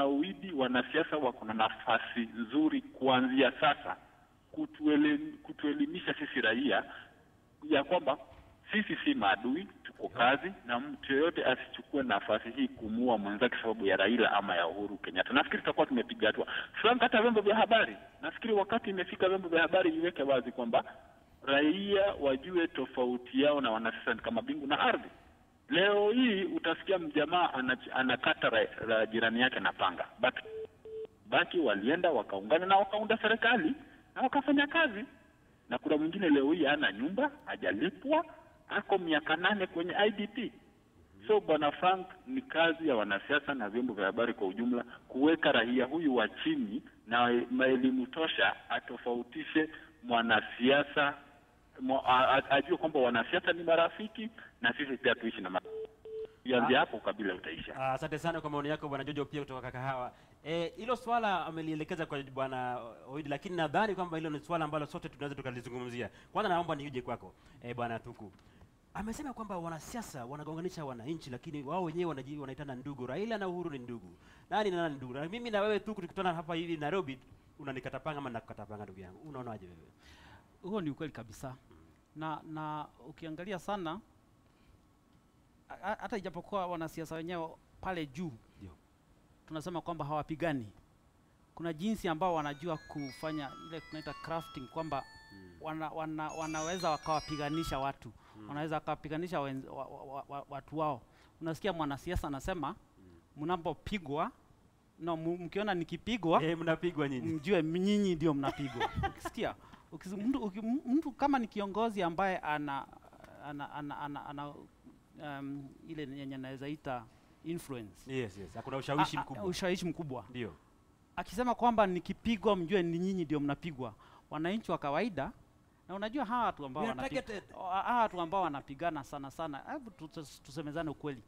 Bwana Uwidi, wanasiasa wako na nafasi nzuri kuanzia sasa kutuelimisha sisi raia ya kwamba sisi si maadui, tuko kazi, na mtu yote asichukue nafasi hii kumuua mwenzake sababu ya Raila ama ya Uhuru Kenyatta. Nafikiri tutakuwa tumepiga hatua. Frank, hata vyombo vya habari, nafikiri wakati imefika vyombo vya habari viweke wazi kwamba raia wajue tofauti yao na wanasiasa kama bingu na ardhi. Leo hii utasikia mjamaa anakata jirani yake na panga. Baki walienda wakaungana na wakaunda serikali na wakafanya kazi. Na kuna mwingine leo hii ana nyumba, hajalipwa, ako miaka 8 kwenye IDP. So Bwana Frank, ni kazi ya wanasiasa na vyombo vya habari kwa ujumla kuweka raia huyu wa chini na elimu tosha, atofautishe mwanasiasa, ajue kwamba wanasiasa ni marafiki na sisi pia tuishi na yanzi hapo kabila utaisha. Asante sana kwa maoni yako Bwana Jojo pia kutoka Kahawa. Hilo swala amelielekeza kwa Bwana Uwidi, lakini nadhani kwamba hilo ni swala ambalo sote tunaweza tukalizungumzia. Kwanza naomba nije kwako Bwana Tuku. Amesema kwamba wanasiasa wanagonganisha wananchi, lakini wao wenyewe wanaitana ndugu. Raila na Uhuru ni ndugu. Nani na nani ndugu? Na mimi na wewe Tuku tukutana hapa hivi Nairobi, unanikatapanga ama nakatapanga ndugu yangu. Unaonaje wewe? Huo ni ukweli kabisa. Na ukiangalia sana hata ijapokuwa wanasiasa wenyewe pale juu ndio tunasema kwamba hawapigani, kuna jinsi ambao wanajua kufanya ile tunaita crafting, kwamba wanaweza wakawapiganisha watu, wanaweza wakawapiganisha watu wao. Unasikia mwanasiasa anasema mnapopigwa mkiona nikipigwa mnapigwa nyinyi, mjue nyinyi ndio mnapigwa. Ukisikia mtu kama ni kiongozi ambaye ana ile yenye naweza ita influence. Yes. Hakuna ushawishi mkubwa. Ushawishi mkubwa. Ndio. Akisema kwamba nikipigwa mjue ni nyinyi ndio mnapigwa. Wananchi wa kawaida, na unajua hawa watu ambao wanapigana sana, hebu tusemezane ukweli.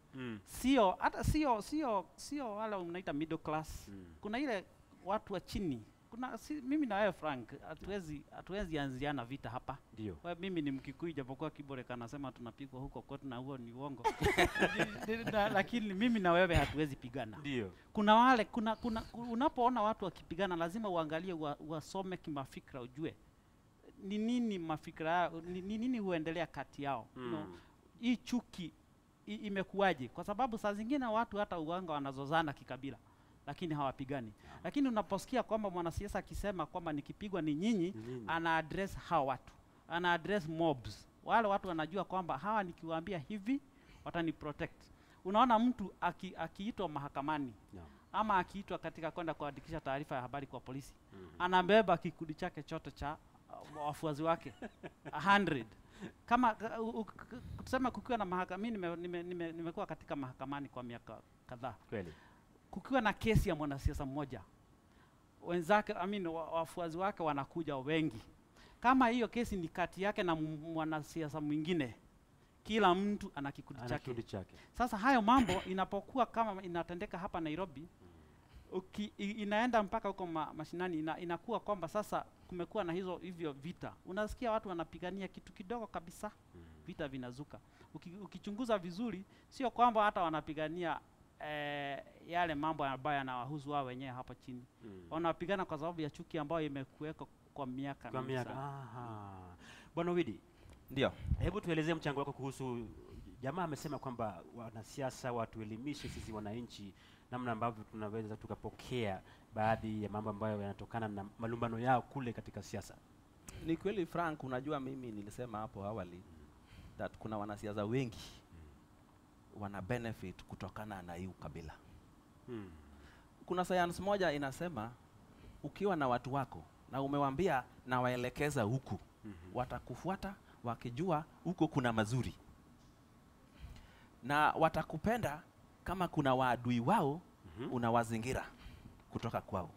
Sio wale unaita middle class. Kuna ile watu wa chini. Mimi na wewe Frank hatuwezi anziana vita hapa. Ndio. Mimi ni Mkikuyu, japokuwa Kibore kanasema tunapigwa huko kote na huo ni uongo. Lakini mimi na wewe hatuwezi pigana. Ndio. Kuna wale unapoona watu wakipigana lazima uangalie, wasome kimafikra, ujue ni nini mafikra yao, ni nini huendelea kati yao. Hii chuki imekuwaje? Kwa sababu saa zingine watu hata uanga wanazozana kikabila, lakini hawapigani. Lakini unaposikia kwamba mwanasiasa akisema kwamba nikipigwa ni nyinyi, ana address hawa watu, ana address mobs. Wale watu wanajua kwamba hawa nikiwaambia hivi watani protect. Unaona mtu akiitwa mahakamani ama akiitwa katika kwenda kuandikisha taarifa ya habari kwa polisi, anabeba kikundi chake chote cha wafuazi wake 100. Kama tuseme kukiwa na mahakamani, nimekuwa katika mahakamani kwa miaka kadhaa. Kweli. Kukiwa na kesi ya mwanasiasa mmoja, wenzake wafuazi wake wanakuja wengi. Kama hiyo kesi ni kati yake na mwanasiasa mwingine, kila mtu ana kikundi chake. Sasa hayo mambo inapokuwa kama inatendeka hapa Nairobi, inaenda mpaka huko mashinani, inakuwa kwamba sasa kumekuwa na hivyo vita. Unasikia watu wanapigania kitu kidogo kabisa, vita vinazuka. Ukichunguza vizuri, sio kwamba hata wanapigania yale mambo ambayo yanawahusu wao wenyewe hapa chini. Wanapigana kwa sababu ya chuki ambayo imekuweko kwa miaka. Bwana Uwidi, ndio, hebu tuelezee mchango wako kuhusu jamaa amesema kwamba wanasiasa watuelimishe sisi wananchi namna ambavyo tunaweza tukapokea baadhi ya mambo ambayo yanatokana na malumbano yao kule katika siasa. Ni kweli Frank, unajua mimi nilisema hapo awali that kuna wanasiasa wengi wana benefit kutokana na hii ukabila. Kuna science moja inasema ukiwa na watu wako na umewaambia na waelekeza huku, watakufuata wakijua huko kuna mazuri, na watakupenda kama kuna waadui wao unawazingira kutoka kwao.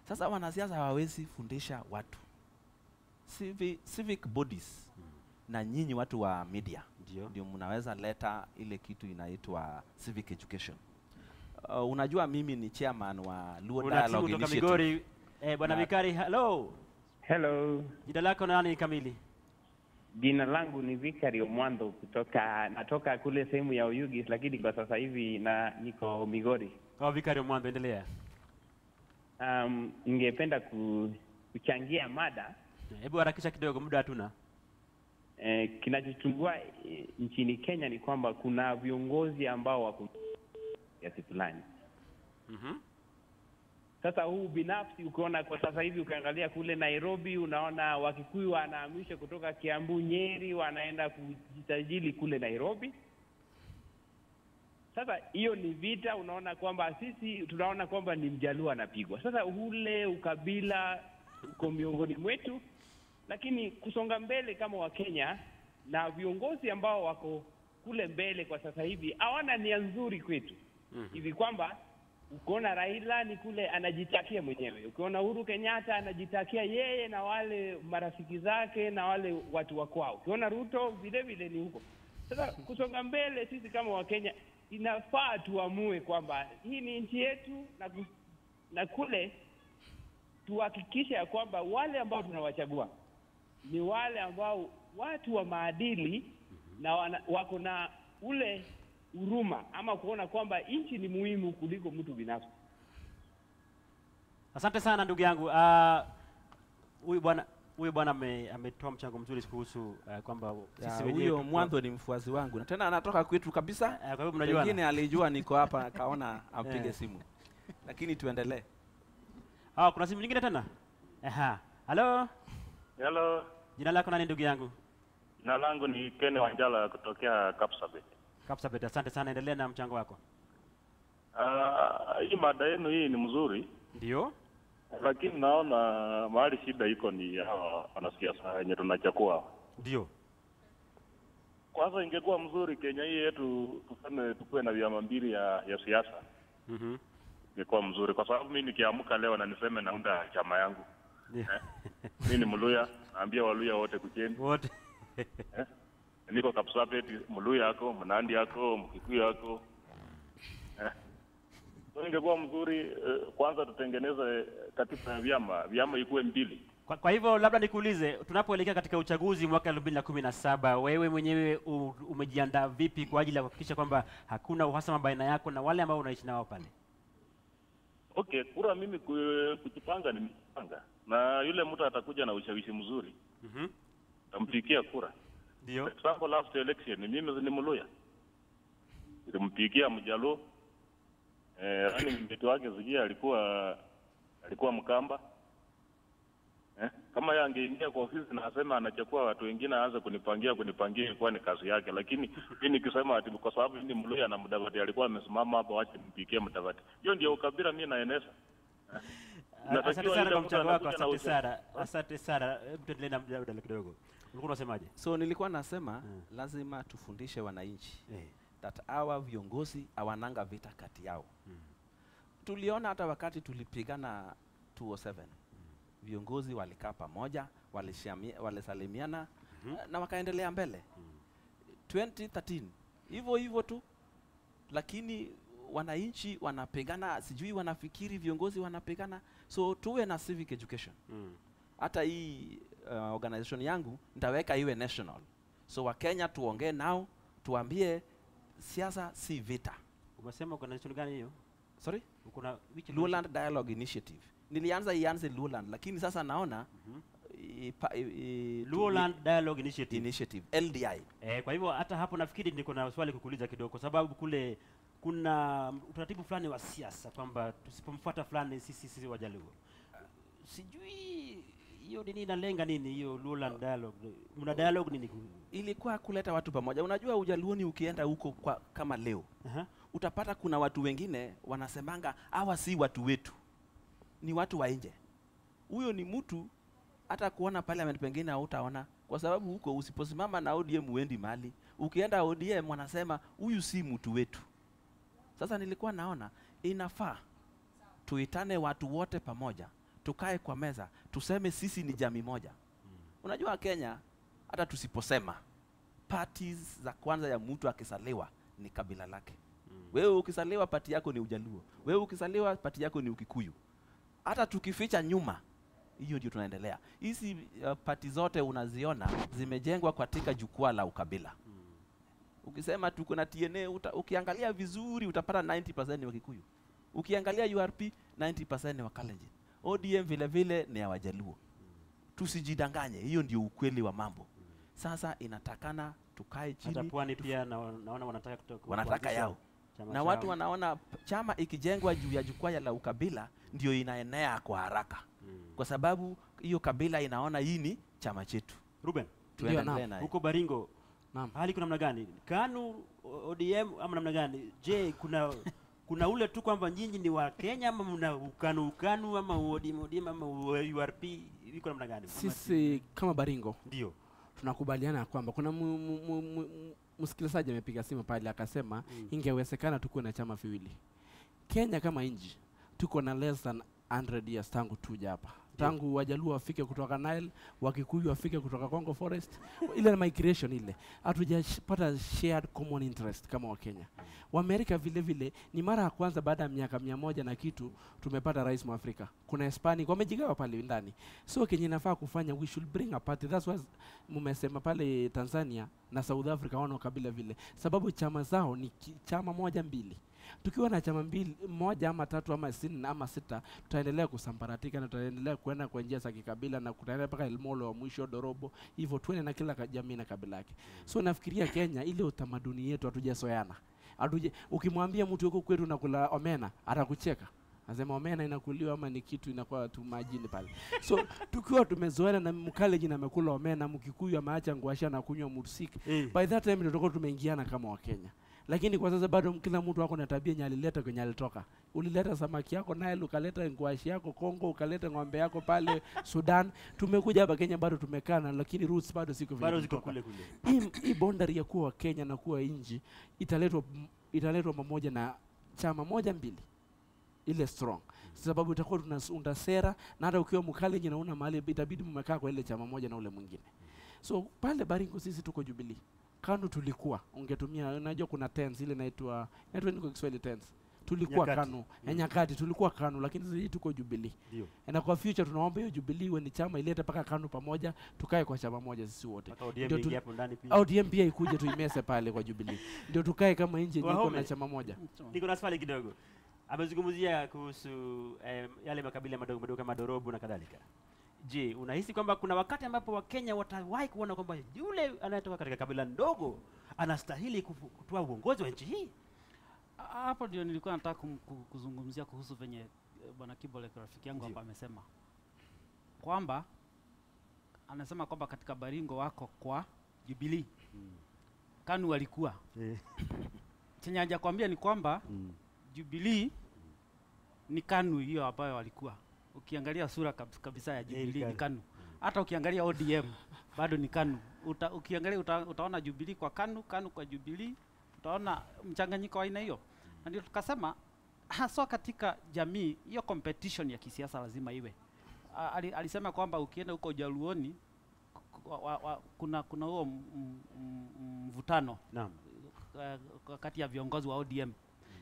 Sasa wanasiasa hawawezi fundisha watu, civic bodies na nyinyi watu wa media ndio mnaweza leta ile kitu inaitwa civic education. Unajua mimi ni chairman wa Luo Dialogue Initiative. Bwana Vikari, hello. Hello. Jina lako nani kamili? Jina langu ni Vikari Omwando natoka kule sehemu ya Oyugis, lakini kwa sasa hivi niko Migori. Vikari Mwando, endelea. Ningependa kuchangia mada. Hebu harakisha kidogo, muda hatuna. Kinachochungua nchini Kenya ni kwamba kuna viongozi ambao wako kiasi fulani. Sasa huu binafsi ukiona kwa sasa hivi ukiangalia kule Nairobi, unaona Wakikuyu wanahamisha kutoka Kiambu, Nyeri, wanaenda kujisajili kule Nairobi. Sasa hiyo ni vita, unaona kwamba sisi tunaona kwamba ni Mjaluo anapigwa. Sasa ule ukabila uko miongoni mwetu, lakini kusonga mbele kama Wakenya na viongozi ambao wako kule mbele kwa sasa hivi hawana nia nzuri kwetu. Hivi kwamba ukiona Raila ni kule anajitakia mwenyewe, ukiona Uhuru Kenyatta anajitakia yeye na wale marafiki zake na wale watu wa kwao, ukiona Ruto vile vile ni huko. Sasa kusonga mbele sisi kama Wakenya inafaa tuamue kwamba hii ni nchi yetu, na kule tuhakikishe ya kwamba wale ambao tunawachagua ni wale ambao watu wa maadili na wako na ule huruma ama kuona kwamba nchi ni muhimu kuliko mtu binafsi. Asante sana ndugu yangu. Huyu bwana ametoa mchango mzuri kuhusu kwamba sisi wenyewe huyo Mwando ni mfuasi wangu na tena anatoka kwetu kabisa. Kwa hivyo mnajua. Wengine alijua niko hapa akaona apige simu. Lakini tuendelee. Kuna simu nyingine tena? Hello. Hello. Jina lako nani ndugu yangu? Jina langu ni Ken Wanjala kutokea Kapsabet. Kapsabet, asante sana, endelea na mchango wako. Hii mada yenu hii ni mzuri. Ndio. Lakini naona mahali shida iko ni hawa wanasiasa wenye tunachukua. Ndio. Kwanza ingekuwa mzuri Kenya hii yetu tuseme tukue na vyama mbili ya siasa. Ingekuwa mzuri kwa sababu mimi nikiamka leo na niseme naunda chama yangu. Mimi ni Mluya, naambia Waluya wote kucheni. Wote. Niko Kapsabet, Mluya yako, Mnandi yako, Mkikuyu yako. Ingekuwa mzuri kwanza tutengeneze katiba ya vyama ikuwe mbili. Kwa hivyo labda nikuulize, tunapoelekea katika uchaguzi mwaka 2017, wewe mwenyewe umejiandaa vipi kwa ajili ya kuhakikisha kwamba hakuna uhasama baina yako na wale ambao unaishi nao pale? Okay, kura mimi kujipanga nimepanga. Na yule mtu atakuja na ushawishi mzuri. Tampigia kura. Ndio. For example, last election mimi ni Mluya. Nilimpigia Mjaluo. Mtu wake Zigia alikuwa Mkamba. Kama yeye angeingia kwa ofisi na asema anachukua watu wengine aanze kunipangia ilikuwa ni kazi yake, lakini mimi nikisema ati kwa sababu ni Mluya na Mudavadi alikuwa amesimama hapo wacha nimpigie Mudavadi. Hiyo ndio ukabila mimi naeneza. Asante sana kwa mchango wako, asante sana. Asante sana. Hebu tuendelee na mjadala kidogo. Ulikuwa unasemaje? So nilikuwa nasema lazima tufundishe wananchi that hawa viongozi hawananga vita kati yao. Tuliona hata wakati tulipigana 207. Viongozi walikaa pamoja, walisalimiana na wakaendelea mbele. 2013 hivyo tu, lakini wananchi wanapigana, sijui wanafikiri viongozi wanapigana. So tuwe na civic education. Hata hii organization yangu nitaweka iwe national. So Wakenya tuongee nao, tuambie siasa si vita. Umesema organization gani hiyo? Sorry? Kuna Lowland Dialogue Initiative. Nilianza Lowland, lakini sasa naona Lowland Dialogue Initiative LDI. Kwa hivyo hata hapo nafikiri niko na swali kukuuliza kidogo, kwa sababu kule kuna utaratibu fulani wa siasa kwamba tusipomfuata fulani sisi Wajaluo. Sijui hiyo nini inalenga nini hiyo Lowland Dialogue? Mna dialogue nini? Ilikuwa kuleta watu pamoja. Unajua Ujaluoni ukienda huko kama leo, utapata kuna watu wengine wanasemanga hawa si watu wetu, ni watu wa nje. Huyo ni mtu hata kuona parliament pengine hautaona, kwa sababu huko usiposimama na ODM uendi mali. Ukienda ODM wanasema huyu si mtu wetu. Sasa nilikuwa naona inafaa tuitane watu wote pamoja, tukae kwa meza, tuseme sisi ni jamii moja. Unajua Kenya hata tusiposema, parties za kwanza ya mtu akisaliwa ni kabila lake. Wewe ukisaliwa pati yako ni Ujaluo, wewe ukisaliwa pati yako ni Ukikuyu. Hata tukificha nyuma, hiyo ndio tunaendelea. Hizi pati zote unaziona zimejengwa katika jukwaa la ukabila. Ukisema tuko na TNA ukiangalia vizuri utapata 90% ni Wakikuyu. Ukiangalia URP 90% ni Wakalenjin. ODM vile vile ni ya Wajaluo. Tusijidanganye, hiyo ndio ukweli wa mambo. Sasa inatakana tukae chini. Hata Pwani pia naona wanataka wanataka yao. Na watu wanaona chama ikijengwa juu ya jukwaa la ukabila ndio inaenea kwa haraka. Kwa sababu hiyo kabila inaona hii ni chama chetu. Ruben, huko Baringo, hali kuna namna gani? KANU, ODM ama namna gani? Je, kuna ule tu kwamba nyinyi ni wa Kenya ama mna ukanu ama ODM ama URP, iko namna gani? Sisi kama Baringo ndio tunakubaliana kwamba kuna msikilizaji amepiga simu pale akasema ingewezekana tukuwe na chama viwili. Kenya kama nchi tuko na less than 100 years tangu tuja hapa. Tangu Wajaluo wafike kutoka Nile, Wakikuyu wafike kutoka Congo Forest, ile migration ile. Hatujapata shared common interest kama wa Kenya. Wa Amerika vile vile ni mara ya kwanza baada ya miaka 100 na kitu tumepata rais wa Afrika. Kuna Hispanic wamejigawa pale ndani. So Kenya inafaa kufanya, we should bring a party. That's why mumesema pale Tanzania na South Africa wana kabila vile. Sababu chama zao ni chama moja mbili. Tukiwa na chama mbili, moja ama tatu ama 60 ama 6, tutaendelea kusambaratika na tutaendelea kuenda kwa njia za kikabila na kutaendelea mpaka Elmolo wa mwisho Dorobo. Hivyo tuende na kila jamii na kabila yake. So nafikiria Kenya ile utamaduni yetu hatujasoeana. Ukimwambia mtu yuko kwetu nakula omena, atakucheka. Anasema omena inakuliwa ama ni kitu inakuwa tu majini pale. So tukiwa tumezoeana na Mkalenjin amekula omena, Mkikuyu ameacha ngwasha na kunywa mursik. By that time tutakuwa tumeingiana kama wa Kenya. Lakini kwa sasa bado kila mtu wako na tabia nyalileta kwenye alitoka. Ulileta samaki yako Nile, ukaleta ngwashi yako Kongo, ukaleta ng'ombe yako pale Sudan. Tumekuja hapa Kenya bado tumekana, lakini roots bado ziko vile. Bado ziko kule kule. Hii boundary ya kuwa Kenya na kuwa nchi italetwa pamoja na chama moja mbili. Ile strong. Sababu itakuwa tunaunda sera na hata ukiwa Mkalenjin na una mahali itabidi mmekaa kwa ile chama moja na ule mwingine. So pale Baringo sisi tuko Jubilee. KANU tulikuwa ungetumia, unajua kuna tense ile inaitwa nini kwa Kiswahili tense, tulikuwa KANU nyakati tulikuwa KANU, lakini sasa tuko Jubilee. Ndio. Na kwa future tunaomba hiyo Jubilee iwe ni chama ilete paka KANU pamoja, tukae kwa chama moja sisi wote. Ndio hapo ndani pia. ODM pia ikuje tuimese pale kwa Jubilee. Ndio tukae kama nje niko na chama moja. Niko na swali kidogo. Amezungumzia kuhusu yale makabila madogo madogo kama Dorobo na kadhalika. Je, unahisi kwamba kuna wakati ambapo Wakenya watawahi kuona kwamba yule anayetoka katika kabila ndogo anastahili kutoa uongozi wa nchi hii? Hapo ndio nilikuwa nataka kuzungumzia kuhusu venye Bwana Kibole rafiki yangu hapa amesema. Kwamba anasema kwamba katika Baringo wako kwa Jubilee. KANU walikuwa. Chenye hajakwambia ni kwamba Jubilee ni KANU hiyo ambayo walikuwa. Ukiangalia sura kabisa ya Jubilee ni KANU. Hata ukiangalia ODM bado ni KANU. Ukiangalia utaona Jubilee kwa KANU, KANU kwa Jubilee, utaona mchanganyiko wa aina hiyo. Na ndio tukasema haswa katika jamii hiyo competition ya kisiasa lazima iwe. Alisema kwamba ukienda huko Jaluoni kuna huo mvutano. Naam. Kati ya viongozi wa ODM.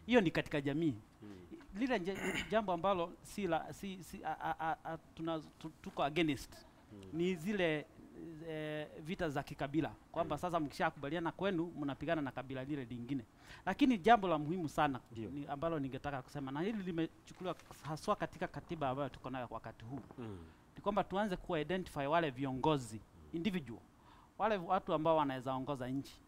Hiyo ni katika jamii. Lile jambo ambalo tuko against ni zile vita za kikabila kwamba sasa mkishakubaliana kwenu mnapigana na kabila lile lingine. Lakini jambo la muhimu sana ambalo ningetaka kusema, na hili limechukuliwa haswa katika katiba ambayo tuko nayo wakati huu, ni kwamba tuanze ku-identify wale viongozi individual, wale watu ambao wanaweza ongoza nchi,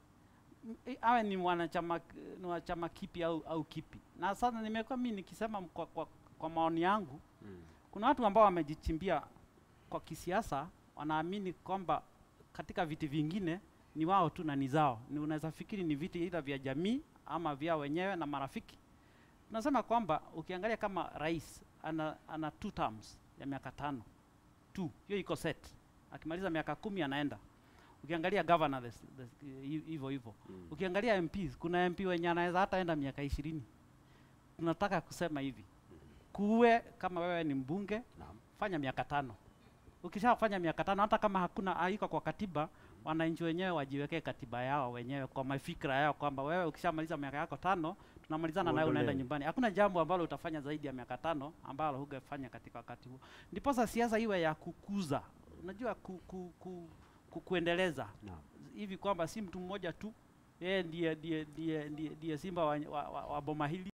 awe ni wanachama kipi au kipi. Na sasa nimekuwa mimi nikisema kwa maoni yangu, kuna watu ambao wamejichimbia kwa kisiasa, wanaamini kwamba katika viti vingine ni wao tu na ni zao. Ni unaweza fikiri ni viti ila vya jamii ama vya wenyewe na marafiki. Tunasema kwamba ukiangalia kama rais ana 2 terms ya miaka 5. Hiyo iko set. Akimaliza miaka 10 anaenda. Ukiangalia governor hivyo. Ukiangalia MPs, kuna MP wenye anaweza hata enda miaka 20. Tunataka kusema hivi. Kuwe kama wewe ni mbunge, fanya miaka 5. Ukishafanya miaka 5 hata kama hakuna haiko kwa katiba, wananchi wenyewe wajiwekee katiba yao wenyewe kwa mafikra yao kwamba wewe ukishamaliza miaka yako 5 tunamalizana nawe unaenda nyumbani. Hakuna jambo ambalo utafanya zaidi ya miaka 5 ambalo hungefanya katika wakati huo. Ndipo sasa siasa iwe ya kukuza. Unajua kuendeleza. Hivi kwamba si mtu mmoja tu yeye ndiye simba wa boma hili.